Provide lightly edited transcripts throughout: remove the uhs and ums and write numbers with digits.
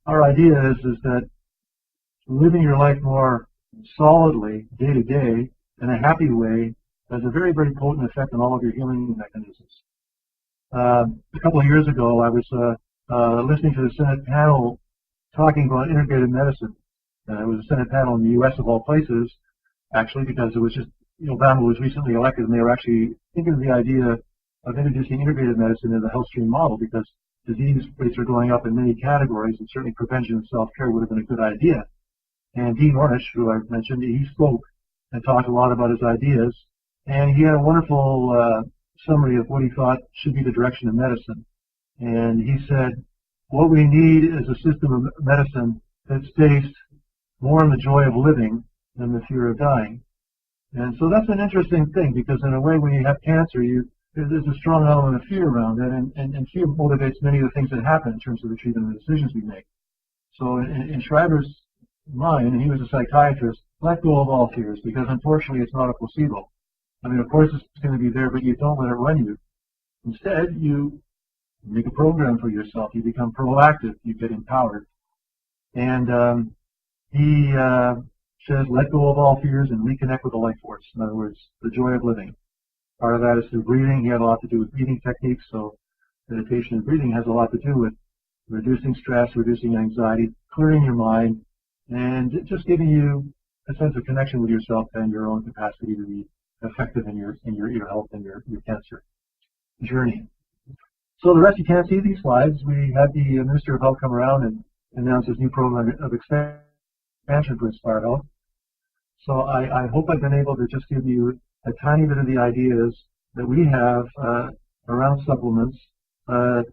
our idea is that living your life more solidly, day to day, in a happy way, has a very, very potent effect on all of your healing mechanisms. A couple of years ago, I was listening to the Senate panel talking about integrated medicine. It was a Senate panel in the U.S. of all places, actually, because it was just, Obama was recently elected, and they were actually thinking of the idea of introducing integrated medicine in the health stream model, because disease rates are going up in many categories, and certainly prevention and self-care would have been a good idea. And Dean Ornish, who I mentioned, he spoke and talked a lot about his ideas, and he had a wonderful summary of what he thought should be the direction of medicine. And he said, what we need is a system of medicine that's based more on the joy of living than the fear of dying. And so that's an interesting thing, because in a way, when you have cancer, there's a strong element of fear around it, and fear motivates many of the things that happen in terms of the treatment and the decisions we make. So in Schreiber's mind, and he was a psychiatrist, let go of all fears, because unfortunately it's not a placebo. I mean, of course it's going to be there, but you don't let it run you. Instead, you make a program for yourself. You become proactive. You get empowered. And he says, let go of all fears and reconnect with the life force. In other words, the joy of living. Part of that is through breathing. He had a lot to do with breathing techniques. So meditation and breathing has a lot to do with reducing stress, reducing anxiety, clearing your mind, and just giving you a sense of connection with yourself and your own capacity to be effective in your health and your cancer journey. So the rest, you can't see these slides. We had the Minister of Health come around and announce this new program of expansion for Inspire Health. So I hope I've been able to just give you a tiny bit of the ideas that we have around supplements. To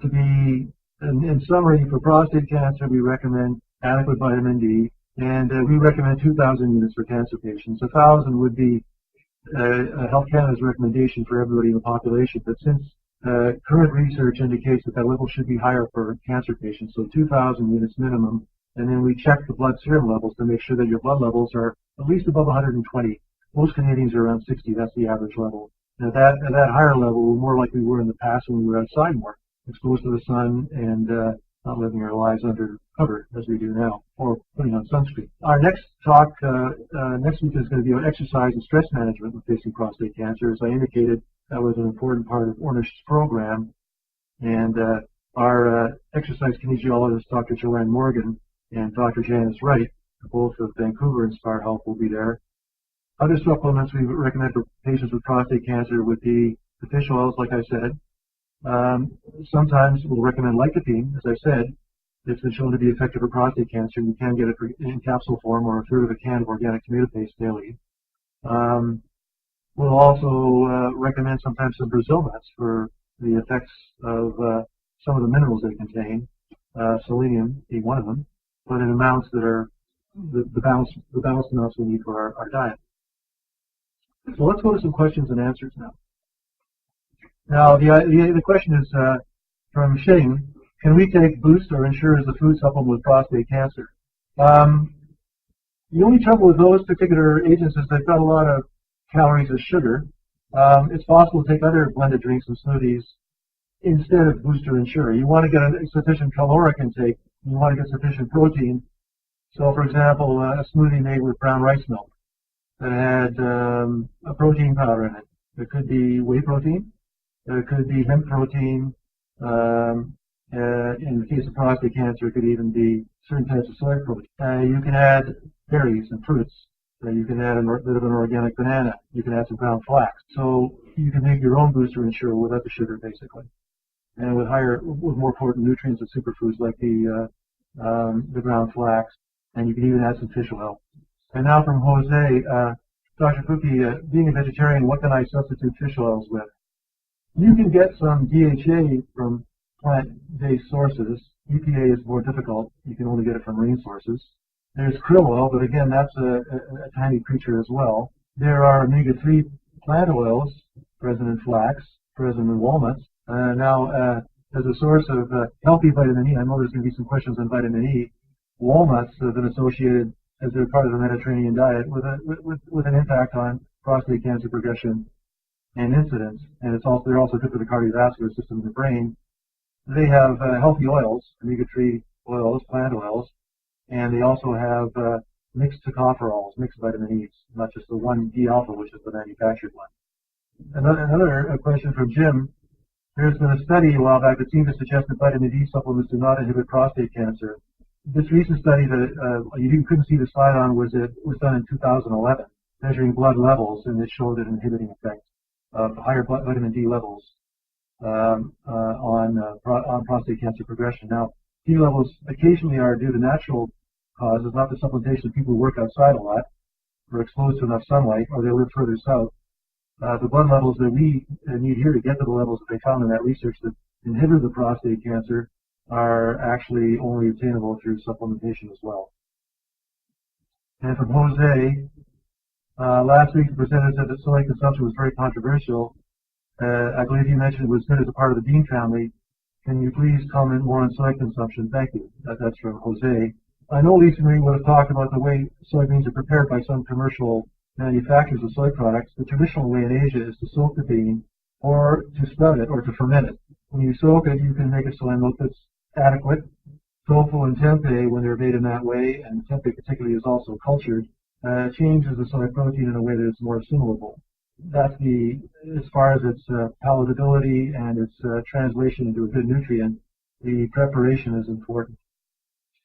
be, in summary, for prostate cancer, we recommend adequate vitamin D, and we recommend 2,000 units for cancer patients. 1,000 would be Health Canada's recommendation for everybody in the population, but since current research indicates that level should be higher for cancer patients, so 2,000 units minimum, and then we check the blood serum levels to make sure that your blood levels are at least above 120. Most Canadians are around 60, that's the average level. And at that higher level, we're more like we were in the past when we were outside more, exposed to the sun and not living our lives under cover as we do now, or putting on sunscreen. Our next talk next week is going to be on exercise and stress management with facing prostate cancer. As I indicated, that was an important part of Ornish's program. And our exercise kinesiologist, Dr. Joanne Morgan, and Dr. Janice Wright, both of Vancouver Inspire Health, will be there. Other supplements we recommend for patients with prostate cancer would be the fish oils, like I said. Sometimes we'll recommend lycopene, as I said. It's been shown to be effective for prostate cancer. You can get it in capsule form or a third of a can of organic tomato paste daily. We'll also recommend sometimes some Brazil nuts for the effects of some of the minerals they contain, selenium being one of them, but in amounts that are the balanced amounts we need for our diet. So let's go to some questions and answers now. Now, the question is from Shane: can we take Boost or Ensure as a food supplement with prostate cancer? The only trouble with those particular agents is they've got a lot of calories of sugar. It's possible to take other blended drinks and smoothies instead of Boost or Ensure. You want to get a sufficient caloric intake. You want to get sufficient protein. So, for example, a smoothie made with brown rice milk that had a protein powder in it. It could be whey protein. It could be hemp protein. In the case of prostate cancer, it could even be certain types of soy protein. You can add berries and fruits. You can add a bit of an organic banana. You can add some ground flax. So you can make your own Boost or Ensure without the sugar, basically, and with more potent nutrients and superfoods like the ground flax. And you can even add some fish oil. And now from Jose, Dr. Kuki, being a vegetarian, what can I substitute fish oils with? You can get some DHA from plant-based sources. EPA is more difficult. You can only get it from marine sources. There's krill oil, but again, that's a tiny creature as well. There are omega-3 plant oils present in flax, present in walnuts. Now, as a source of healthy vitamin E, I know there's going to be some questions on vitamin E. Walnuts have been associated, as they're part of the Mediterranean diet, with an impact on prostate cancer progression and incidence. And they're also good for the cardiovascular system in the brain. They have healthy oils, omega-3 oils, plant oils, and they also have mixed tocopherols, mixed vitamin E's, not just the one D alpha, which is the manufactured one. Another question from Jim. There's been a study a while back that seemed to suggest that vitamin D supplements do not inhibit prostate cancer. This recent study that you couldn't see the slide on was done in 2011, measuring blood levels, and it showed an inhibiting effect of higher vitamin D levels on prostate cancer progression. Now, D levels occasionally are due to natural causes, not the supplementation of people who work outside a lot, or exposed to enough sunlight, or they live further south. The blood levels that we need here to get to the levels that they found in that research that inhibit the prostate cancer are actually only obtainable through supplementation as well. And from Jose, last week the presenter said that soy consumption was very controversial. I believe you mentioned it was good as a part of the bean family. Can you please comment more on soy consumption? Thank you. That's from Jose. I know Lisa Marie would have talked about the way soybeans are prepared by some commercial manufacturers of soy products. The traditional way in Asia is to soak the bean, or to sprout it, or to ferment it. When you soak it, you can make a soy milk that's adequate. Tofu and tempeh, when they're made in that way, and tempeh particularly is also cultured, changes the soy protein in a way that is more assimilable. That's as far as its palatability and its translation into a good nutrient, the preparation is important.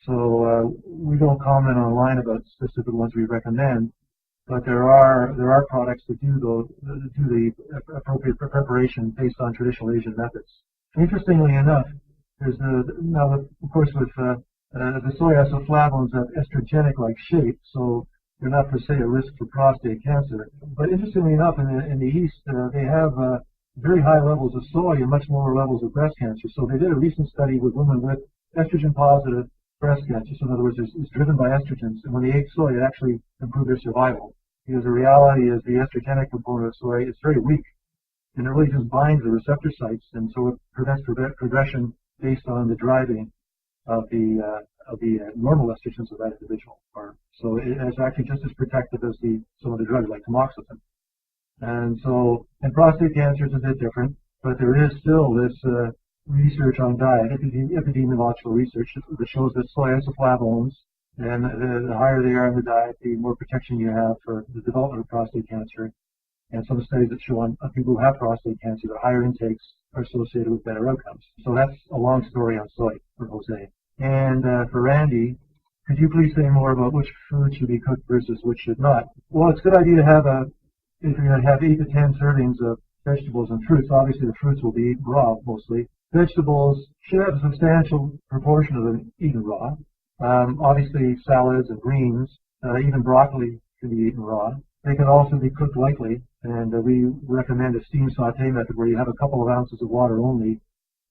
So we don't comment online about specific ones we recommend, but there are products that do the appropriate preparation based on traditional Asian methods. Interestingly enough, there's now of course with the soy isoflavones have estrogenic-like shape, so they're not per se a risk for prostate cancer. But interestingly enough, in the East, they have very high levels of soy and much lower levels of breast cancer. So they did a recent study with women with estrogen-positive breast cancer. So in other words, it's driven by estrogens, and when they ate soy, it actually improved their survival. Because the reality is the estrogenic component of soy is very weak, and it really just binds the receptor sites, and so it prevents progression based on the driving of the normal estrogens of that individual. So it's actually just as protective as some of the drugs like tamoxifen. And so, and prostate cancer is a bit different, but there is still this research on diet, epidemiological research that shows that soy isoflavones, and the higher they are in the diet, the more protection you have for the development of prostate cancer. And some studies that show on people who have prostate cancer, the higher intakes are associated with better outcomes. So that's a long story on soy for Jose. And for Randy, could you please say more about which food should be cooked versus which should not? Well, it's a good idea to have if you're going to have 8 to 10 servings of vegetables and fruits, obviously the fruits will be eaten raw mostly. Vegetables should have a substantial proportion of them eaten raw. Obviously salads and greens, even broccoli can be eaten raw. They can also be cooked lightly, and we recommend a steam saute method where you have a couple of ounces of water only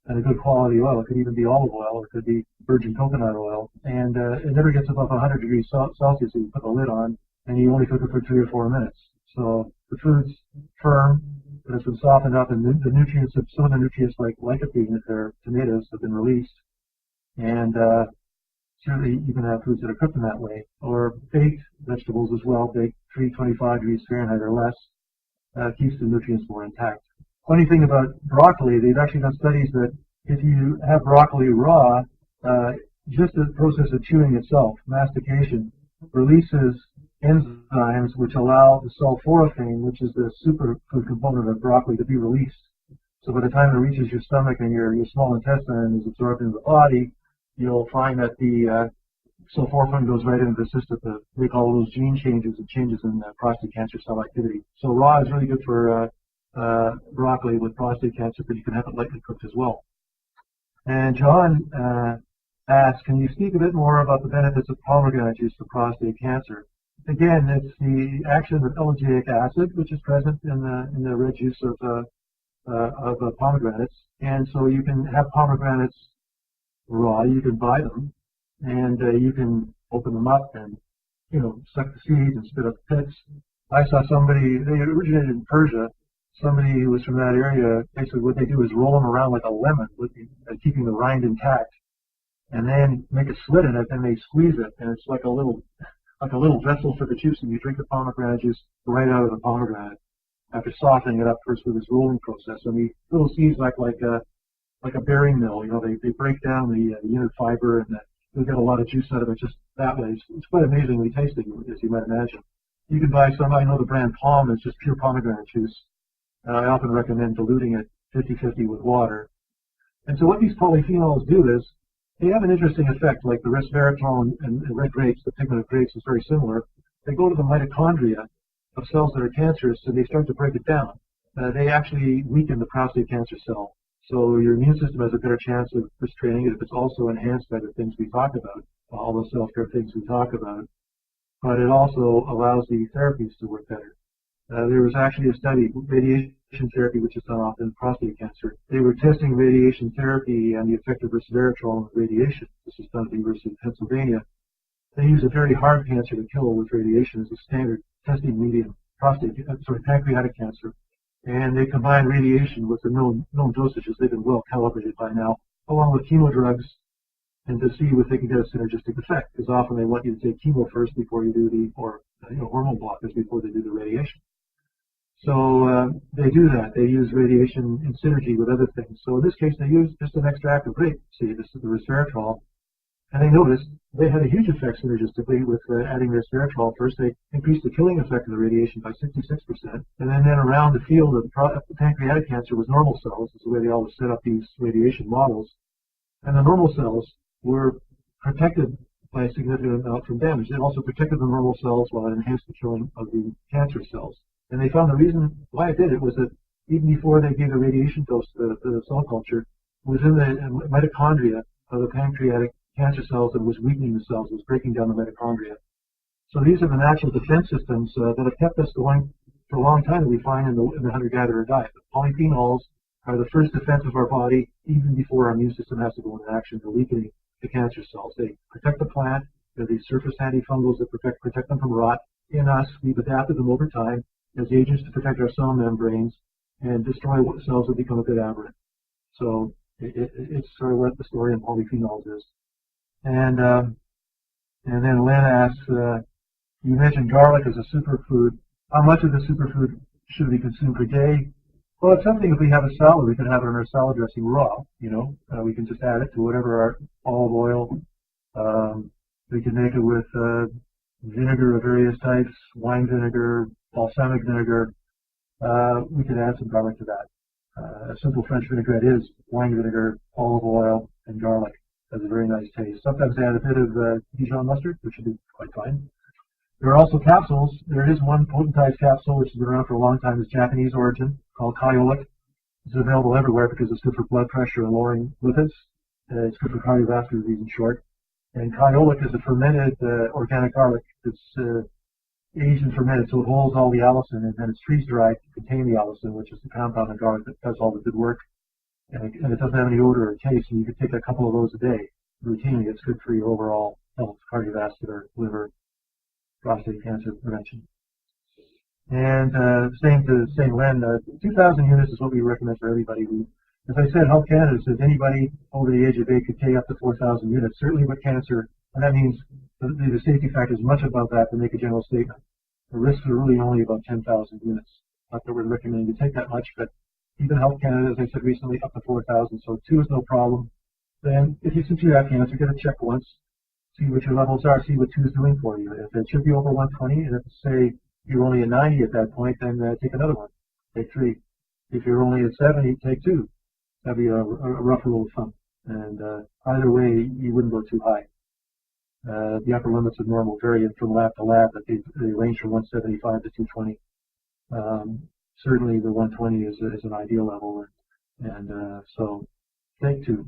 and a good quality oil. It could even be olive oil, or it could be virgin coconut oil, and it never gets above 100 degrees Celsius, so you put the lid on, and you only cook it for 3 or 4 minutes. So the food's firm, but it's been softened up, and the nutrients, some of the nutrients like lycopene, if they're tomatoes, have been released. And certainly you can have foods that are cooked in that way, or baked vegetables as well, baked 325 degrees Fahrenheit or less, keeps the nutrients more intact. Funny thing about broccoli, they've actually done studies that if you have broccoli raw, just the process of chewing itself, mastication, releases enzymes which allow the sulforaphane, which is the superfood component of broccoli, to be released. So by the time it reaches your stomach and your small intestine and is absorbed into the body, you'll find that the sulforaphane goes right into the system to make all those gene changes and changes in prostate cancer cell activity. So raw is really good for broccoli with prostate cancer, but you can have it lightly cooked as well. And John asks, can you speak a bit more about the benefits of pomegranate juice for prostate cancer? Again, it's the action of ellagic acid, which is present in the red juice of pomegranates, and so you can have pomegranates raw. You can buy them, and you can open them up and suck the seeds and spit up the pits. I saw somebody, they originated in Persia. Somebody who was from that area, basically what they do is roll them around like a lemon, keeping the rind intact, and then make a slit in it, and they squeeze it, and it's like a little vessel for the juice, and you drink the pomegranate juice right out of the pomegranate after softening it up first with this rolling process. And the little seeds like a berry mill, they break down the unit fiber and you'll get a lot of juice out of it just that way. It's quite amazingly tasting, as you might imagine. You can buy some, I know the brand Palm is just pure pomegranate juice. And I often recommend diluting it 50-50 with water. And so what these polyphenols do is, they have an interesting effect, like the resveratrol and red grapes, the pigment of grapes is very similar. They go to the mitochondria of cells that are cancerous, and they start to break it down. They actually weaken the prostate cancer cell. So your immune system has a better chance of restraining it if it's also enhanced by the things we talk about, all the self-care things we talk about. But it also allows the therapies to work better. There was actually a study, radiation therapy, which is done often in prostate cancer. They were testing radiation therapy and the effect of resveratrol on radiation. This is done at the University of Pennsylvania. They use a very hard cancer to kill with radiation as a standard testing medium, pancreatic cancer. And they combine radiation with the known dosages. They've been well calibrated by now, along with chemo drugs, and to see if they can get a synergistic effect. Because often they want you to take chemo first before you do hormone blockers before they do the radiation. So they do that. They use radiation in synergy with other things. So in this case, they used just an extract of grape. See, this is the resveratrol. And they noticed they had a huge effect synergistically with adding resveratrol. First, they increased the killing effect of the radiation by 66%. And then around the field of the pancreatic cancer was normal cells. That's the way they always set up these radiation models. And the normal cells were protected by a significant amount from damage. It also protected the normal cells while it enhanced the killing of the cancer cells. And they found the reason why it did it was that even before they gave the radiation dose to the cell culture, it was in the mitochondria of the pancreatic cancer cells that was weakening the cells, it was breaking down the mitochondria. So these are the natural defense systems that have kept us going for a long time that we find in the hunter-gatherer diet. The polyphenols are the first defense of our body even before our immune system has to go into action for weakening the cancer cells. They protect the plant. They're these surface antifungals that protect them from rot. In us, we've adapted them over time as agents to protect our cell membranes and destroy cells that become a bit aberrant. So it's sort of what the story in polyphenols is. And then Lynn asks, you mentioned garlic as a superfood. How much of the superfood should we consume per day? Well, it's something if we have a salad, we can have it in our salad dressing raw. We can just add it to whatever our olive oil. We can make it with vinegar of various types, wine vinegar, balsamic vinegar. We can add some garlic to that. A simple French vinaigrette is wine vinegar, olive oil, and garlic. Has a very nice taste. Sometimes add a bit of Dijon mustard, which would be quite fine. There are also capsules. There is one potentized capsule which has been around for a long time. It's Japanese origin, called Kyolic. It's available everywhere because it's good for blood pressure and lowering lipids. It's good for cardiovascular disease in short. And Kyolic is a fermented organic garlic. It's aged and fermented, so it holds all the allicin, and then it's freeze-dried to contain the allicin, which is the compound in garlic that does all the good work. And it doesn't have any odor or taste, and you can take a couple of those a day routinely. It's good for your overall health, cardiovascular, liver, prostate cancer prevention. And same Len, 2,000 units is what we recommend for everybody. As I said, Health Canada says anybody over the age of 8 could take up to 4,000 units, certainly with cancer, and that means the safety factor is much above that to make a general statement. The risks are really only about 10,000 units. Not that we're recommending to take that much, but even Health Canada, as I said recently, up to 4,000, so 2 is no problem. Then, since you have cancer, get a check once, see what your levels are, see what 2 is doing for you. If it should be over 120, and if say you're only at 90 at that point, then take another one. Take 3. If you're only at 70, take 2. That'd be a rough rule of thumb. And either way, you wouldn't go too high. The upper limits of normal vary from lab to lab, but they range from 175 to 220. Certainly, the 120 is an ideal level, and so take 2.